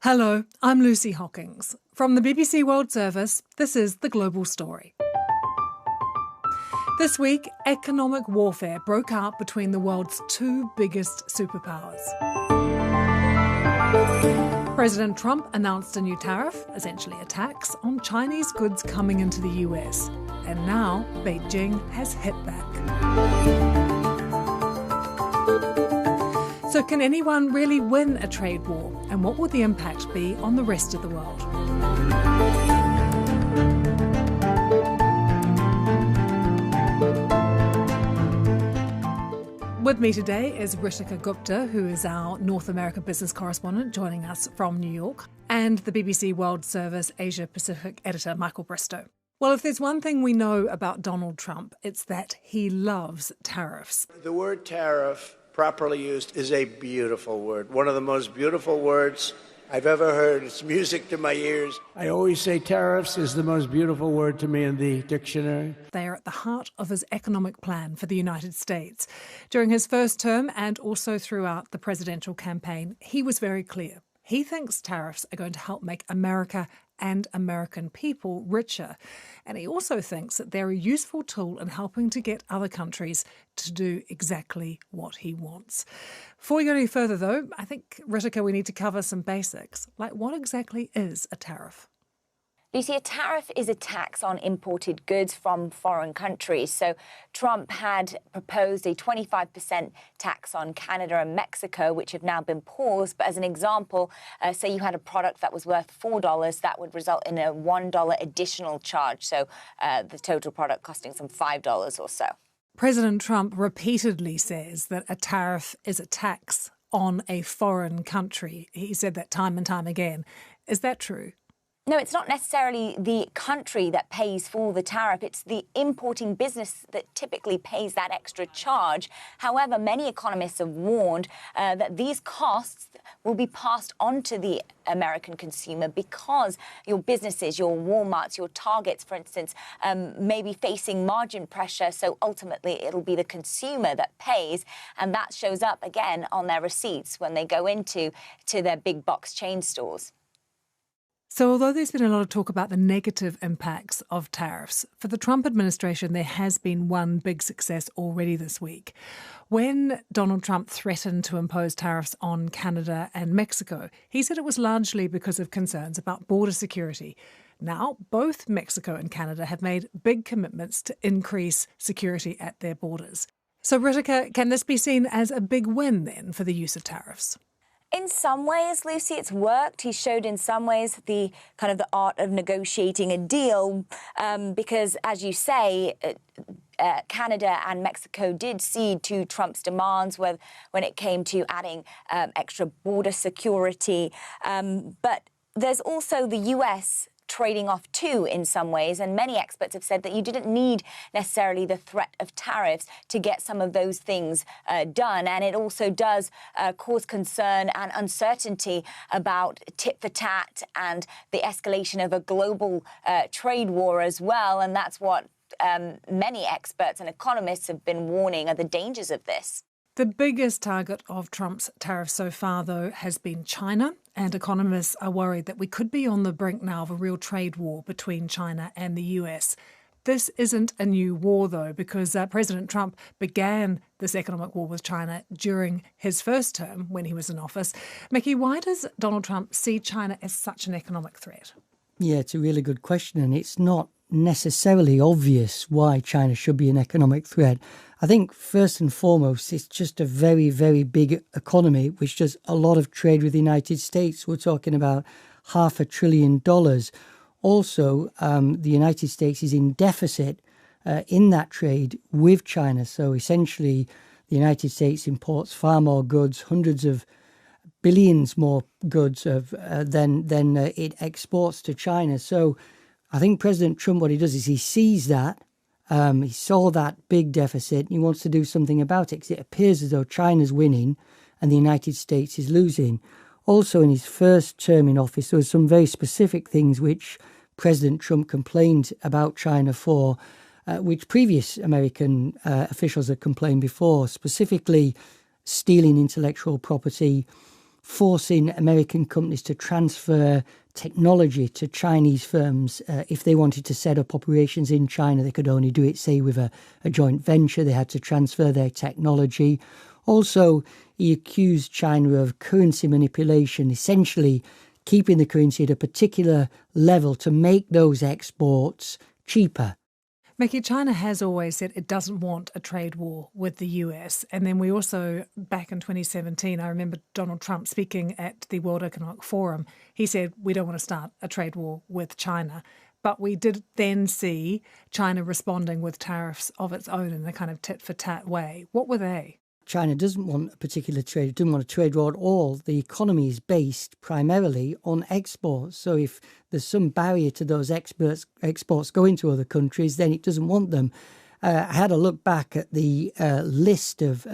Hello, I'm Lucy Hockings. From the BBC World Service, this is The Global Story. This week, economic warfare broke out between the world's two biggest superpowers. President Trump announced a new tariff, essentially a tax, on Chinese goods coming into the US. And now Beijing has hit back. So can anyone really win a trade war? And what will the impact be on the rest of the world? With me today is Ritika Gupta, who is our North America business correspondent, joining us from New York, and the BBC World Service Asia Pacific editor, Michael Bristow. Well, if there's one thing we know about Donald Trump, it's that he loves tariffs. The word tariff, properly used, is a beautiful word. One of the most beautiful words I've ever heard. It's music to my ears. I always say tariffs is the most beautiful word to me in the dictionary. They are at the heart of his economic plan for the United States. During his first term and also throughout the presidential campaign, he was very clear. He thinks tariffs are going to help make America and American people richer. And he also thinks that they're a useful tool in helping to get other countries to do exactly what he wants. Before we go any further, though, I think, Ritika, we need to cover some basics. Like, what exactly is a tariff? Lucy, a tariff is a tax on imported goods from foreign countries. So Trump had proposed a 25% tax on Canada and Mexico, which have now been paused. But as an example, say you had a product that was worth $4, that would result in a $1 additional charge. So the total product costing some $5 or so. President Trump repeatedly says that a tariff is a tax on a foreign country. He said that time and time again. Is that true? No, it's not necessarily the country that pays for the tariff. It's the importing business that typically pays that extra charge. However, many economists have warned that these costs will be passed on to the American consumer because your businesses, your Walmarts, your Targets, for instance, may be facing margin pressure. So ultimately, it'll be the consumer that pays. And that shows up again on their receipts when they go into their big box chain stores. So although there's been a lot of talk about the negative impacts of tariffs, for the Trump administration, there has been one big success already this week. When Donald Trump threatened to impose tariffs on Canada and Mexico, he said it was largely because of concerns about border security. Now, both Mexico and Canada have made big commitments to increase security at their borders. So, Ritika, can this be seen as a big win then for the use of tariffs? In some ways, Lucy, it's worked. He showed in some ways the kind of the art of negotiating a deal because, as you say, Canada and Mexico did cede to Trump's demands when it came to adding extra border security. But there's also the US trading off too in some ways, and many experts have said that you didn't need necessarily the threat of tariffs to get some of those things done, and it also does cause concern and uncertainty about tit for tat and the escalation of a global trade war as well, and that's what many experts and economists have been warning are the dangers of this. The biggest target of Trump's tariffs so far, though, has been China, and economists are worried that we could be on the brink now of a real trade war between China and the US. This isn't a new war, though, because President Trump began this economic war with China during his first term when he was in office. Mickey, why does Donald Trump see China as such an economic threat? Yeah, it's a really good question, and it's not necessarily obvious why China should be an economic threat. I think first and foremost, it's just a very, very big economy, which does a lot of trade with the United States. We're talking about $500 billion. Also, the United States is in deficit in that trade with China. So essentially, the United States imports far more goods, hundreds of billions more goods than it exports to China. So I think President Trump, what he does is he sees that, he saw that big deficit, and he wants to do something about it because it appears as though China's winning and the United States is losing. Also, in his first term in office, there were some very specific things which President Trump complained about China for, which previous American officials had complained before, specifically stealing intellectual property, forcing American companies to transfer technology to Chinese firms. If they wanted to set up operations in China, they could only do it, say, with a joint venture. They had to transfer their technology. Also, he accused China of currency manipulation, essentially keeping the currency at a particular level to make those exports cheaper. Mickey, China has always said it doesn't want a trade war with the US. And then we also, back in 2017, I remember Donald Trump speaking at the World Economic Forum. He said, we don't want to start a trade war with China. But we did then see China responding with tariffs of its own in a kind of tit-for-tat way. What were they? China doesn't want a particular trade, it doesn't want a trade war at all. The economy is based primarily on exports. So if there's some barrier to those exports going to other countries, then it doesn't want them. I had a look back at the list of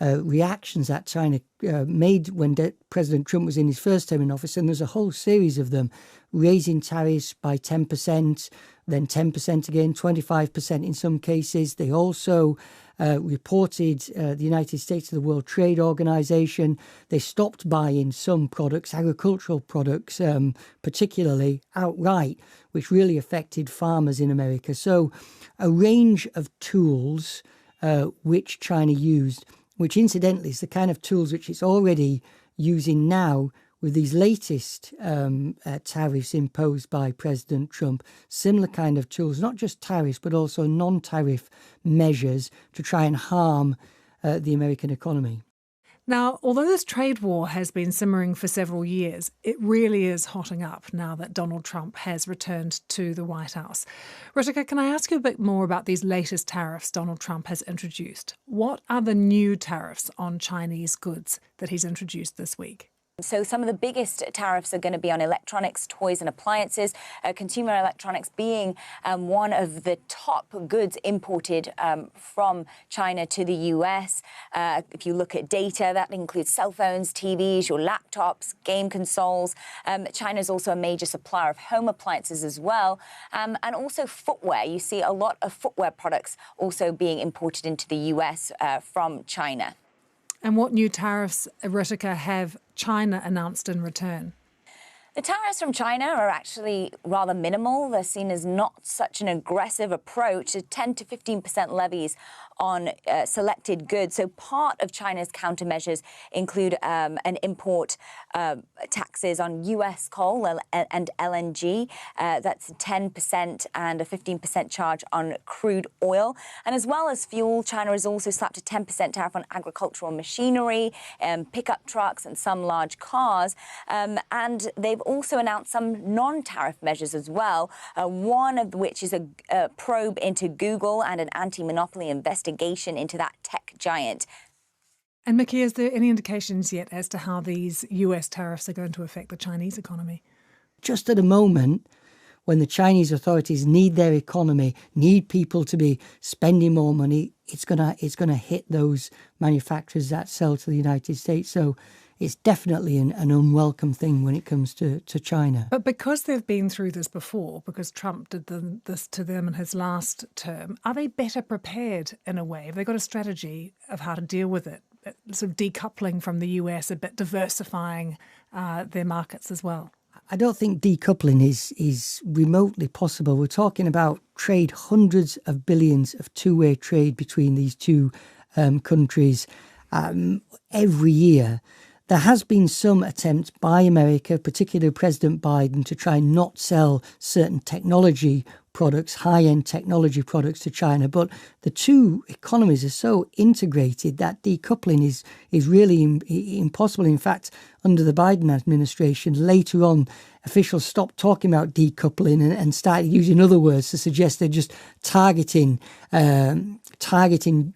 reactions that China made when President Trump was in his first term in office, and there's a whole series of them, raising tariffs by 10%, then 10% again, 25% in some cases. They also reported the United States to the World Trade Organization. They stopped buying some products, agricultural products particularly, outright, which really affected farmers in America. So a range of tools which China used, which incidentally is the kind of tools which it's already using now with these latest tariffs imposed by President Trump. Similar kind of tools, not just tariffs, but also non-tariff measures to try and harm the American economy. Now, although this trade war has been simmering for several years, it really is hotting up now that Donald Trump has returned to the White House. Ritika, can I ask you a bit more about these latest tariffs Donald Trump has introduced? What are the new tariffs on Chinese goods that he's introduced this week? So some of the biggest tariffs are going to be on electronics, toys and appliances, consumer electronics being one of the top goods imported from China to the US. If you look at data, that includes cell phones, TVs, your laptops, game consoles. China is also a major supplier of home appliances as well. And also footwear. You see a lot of footwear products also being imported into the US from China. And what new tariffs, Ritika, have China announced in return? The tariffs from China are actually rather minimal. They're seen as not such an aggressive approach to 10 to 15% levies on selected goods. So part of China's countermeasures include an import taxes on US coal and LNG. That's 10% and a 15% charge on crude oil. And as well as fuel, China has also slapped a 10% tariff on agricultural machinery, pickup trucks and some large cars. And they've also announced some non-tariff measures as well, one of which is a probe into Google and an anti-monopoly investigation into that tech giant. And Mickey, is there any indications yet as to how these US tariffs are going to affect the Chinese economy? Just at the moment, when the Chinese authorities need their economy, need people to be spending more money, it's gonna hit those manufacturers that sell to the United States. So it's definitely an unwelcome thing when it comes to China. But because they've been through this before, because Trump did this to them in his last term, are they better prepared in a way? Have they got a strategy of how to deal with it, sort of decoupling from the US, a bit diversifying their markets as well? I don't think decoupling is remotely possible. We're talking about trade, hundreds of billions of two-way trade between these two countries every year. There has been some attempt by America, particularly President Biden, to try and not sell certain technology products, high-end technology products to China. But the two economies are so integrated that decoupling is really impossible. In fact, under the Biden administration, later on, officials stopped talking about decoupling and started using other words to suggest they're just targeting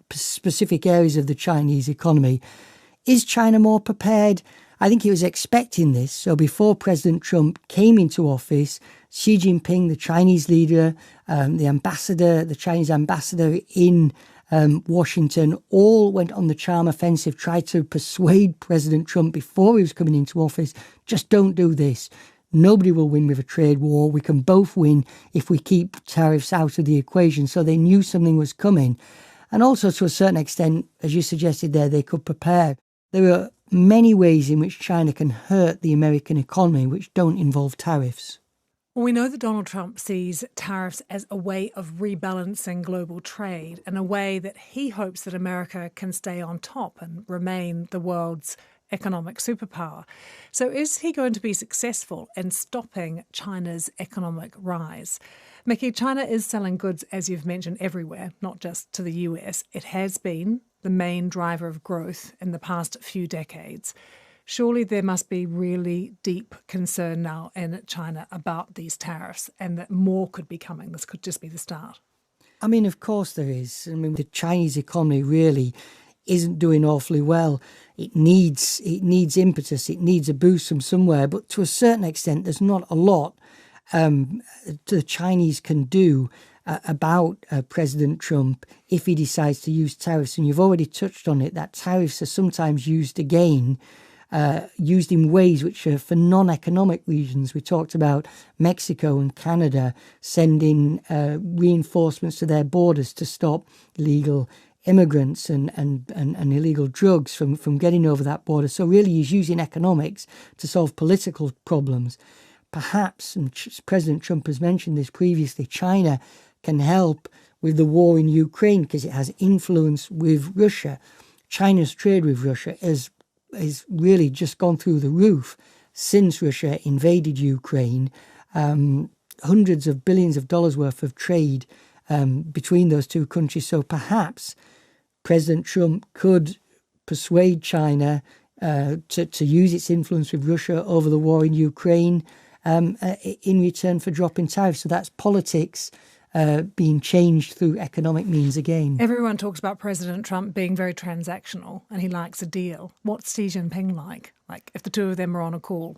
specific areas of the Chinese economy. Is China more prepared? I think he was expecting this. So before President Trump came into office, Xi Jinping, the Chinese leader, the Chinese ambassador in Washington, all went on the charm offensive, tried to persuade President Trump before he was coming into office, just don't do this. Nobody will win with a trade war. We can both win if we keep tariffs out of the equation. So they knew something was coming. And also, to a certain extent, as you suggested there, they could prepare. There were many ways in which China can hurt the American economy which don't involve tariffs. Well, we know that Donald Trump sees tariffs as a way of rebalancing global trade and a way that he hopes that America can stay on top and remain the world's economic superpower. So is he going to be successful in stopping China's economic rise? Mickey, China is selling goods, as you've mentioned, everywhere, not just to the US. It has been the main driver of growth in the past few decades. Surely there must be really deep concern now in China about these tariffs and that more could be coming. This could just be the start. I mean, of course there is. I mean, the Chinese economy really isn't doing awfully well. It needs impetus. It needs a boost from somewhere. But to a certain extent, there's not a lot the Chinese can do about President Trump if he decides to use tariffs. And you've already touched on it, that tariffs are sometimes used again, used in ways which are for non-economic reasons. We talked about Mexico and Canada sending reinforcements to their borders to stop illegal immigrants and illegal drugs from getting over that border. So really he's using economics to solve political problems. Perhaps, and President Trump has mentioned this previously, China can help with the war in Ukraine because it has influence with Russia. China's trade with Russia has really just gone through the roof since Russia invaded Ukraine. Hundreds of billions of dollars worth of trade between those two countries. So perhaps President Trump could persuade China to use its influence with Russia over the war in Ukraine in return for dropping tariffs. So that's politics being changed through economic means again. Everyone talks about President Trump being very transactional and he likes a deal. What's Xi Jinping like? Like if the two of them are on a call?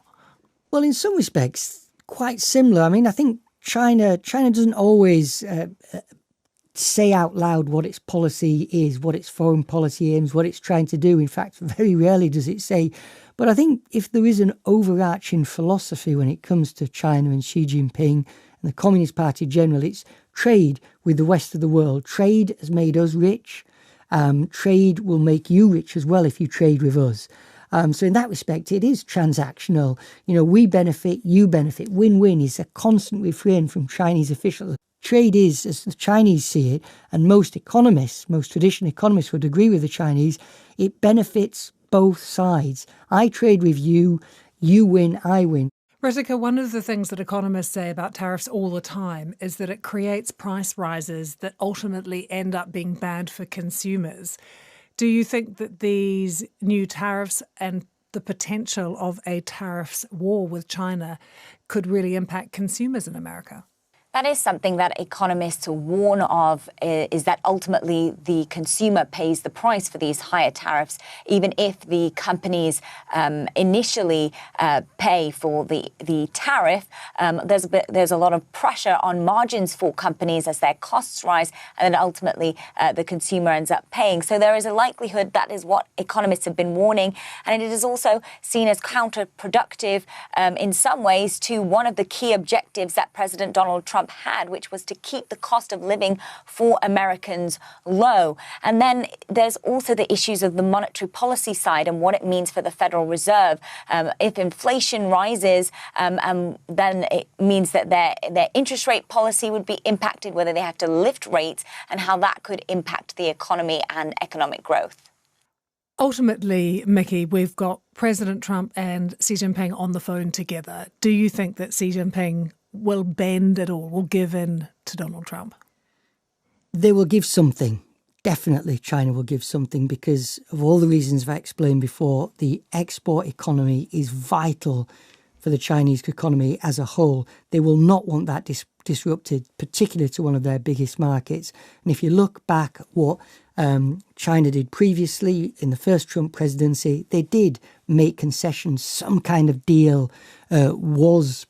Well, in some respects, quite similar. I mean, I think China doesn't always say out loud what its policy is, what its foreign policy aims, what it's trying to do. In fact, very rarely does it say. But I think if there is an overarching philosophy when it comes to China and Xi Jinping and the Communist Party generally, it's trade with the rest of the world. Trade has made us rich. Trade will make you rich as well if you trade with us. So in that respect, it is transactional. You know, we benefit, you benefit. Win-win is a constant refrain from Chinese officials. Trade is, as the Chinese see it, and most economists, most traditional economists would agree with the Chinese, it benefits both sides. I trade with you, you win, I win. Ritika, one of the things that economists say about tariffs all the time is that it creates price rises that ultimately end up being bad for consumers. Do you think that these new tariffs and the potential of a tariffs war with China could really impact consumers in America? That is something that economists warn of, is that ultimately the consumer pays the price for these higher tariffs, even if the companies initially pay for the tariff. There's a lot of pressure on margins for companies as their costs rise, and then ultimately the consumer ends up paying. So there is a likelihood that is what economists have been warning, and it is also seen as counterproductive in some ways to one of the key objectives that President Donald Trump had, which was to keep the cost of living for Americans low. And then there's also the issues of the monetary policy side and what it means for the Federal Reserve. If inflation rises, then it means that their interest rate policy would be impacted, whether they have to lift rates, and how that could impact the economy and economic growth. Ultimately, Mickey, we've got President Trump and Xi Jinping on the phone together. Do you think that Xi Jinping will bend at all, will give in to Donald Trump? They will give something. Definitely China will give something because of all the reasons I've explained before. The export economy is vital for the Chinese economy as a whole. They will not want that disrupted, particularly to one of their biggest markets. And if you look back at what China did previously in the first Trump presidency, they did make concessions. Some kind of deal was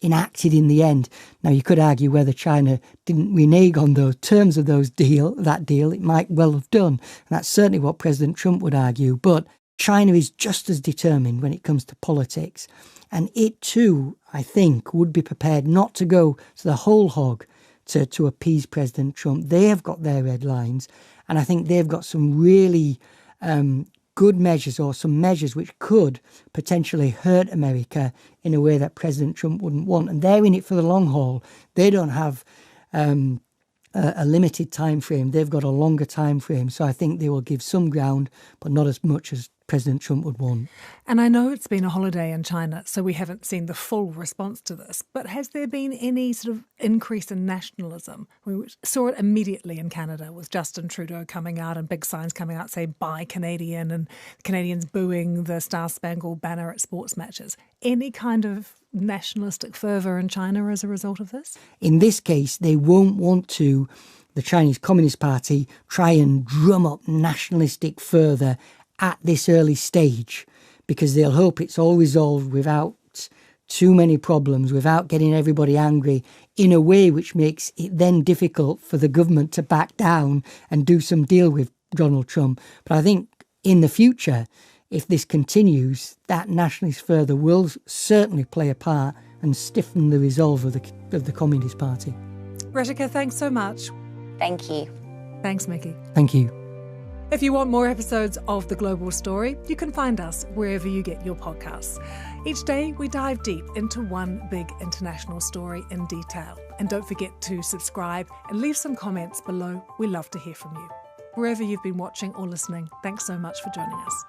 enacted in the end. Now, you could argue whether China didn't renege on those terms of that deal. It might well have done. And that's certainly what President Trump would argue. But China is just as determined when it comes to politics. And it too, I think, would be prepared not to go to the whole hog to appease President Trump. They have got their red lines. And I think they've got some really good measures or some measures which could potentially hurt America in a way that President Trump wouldn't want. And they're in it for the long haul. They don't have a limited time frame. They've got a longer time frame. So I think they will give some ground, but not as much as President Trump would want. And I know it's been a holiday in China, so we haven't seen the full response to this, but has there been any sort of increase in nationalism? We saw it immediately in Canada with Justin Trudeau coming out and big signs coming out saying "Buy Canadian" and Canadians booing the Star Spangled Banner at sports matches. Any kind of nationalistic fervour in China as a result of this? In this case, they won't want to, the Chinese Communist Party, try and drum up nationalistic fervour at this early stage, because they'll hope it's all resolved without too many problems, without getting everybody angry, in a way which makes it then difficult for the government to back down and do some deal with Donald Trump. But I think in the future, if this continues, that nationalist fervour will certainly play a part and stiffen the resolve of the Communist Party. Ritika, thanks so much. Thank you. Thanks, Mickey. Thank you. If you want more episodes of The Global Story, you can find us wherever you get your podcasts. Each day, we dive deep into one big international story in detail. And don't forget to subscribe and leave some comments below. We love to hear from you. Wherever you've been watching or listening, thanks so much for joining us.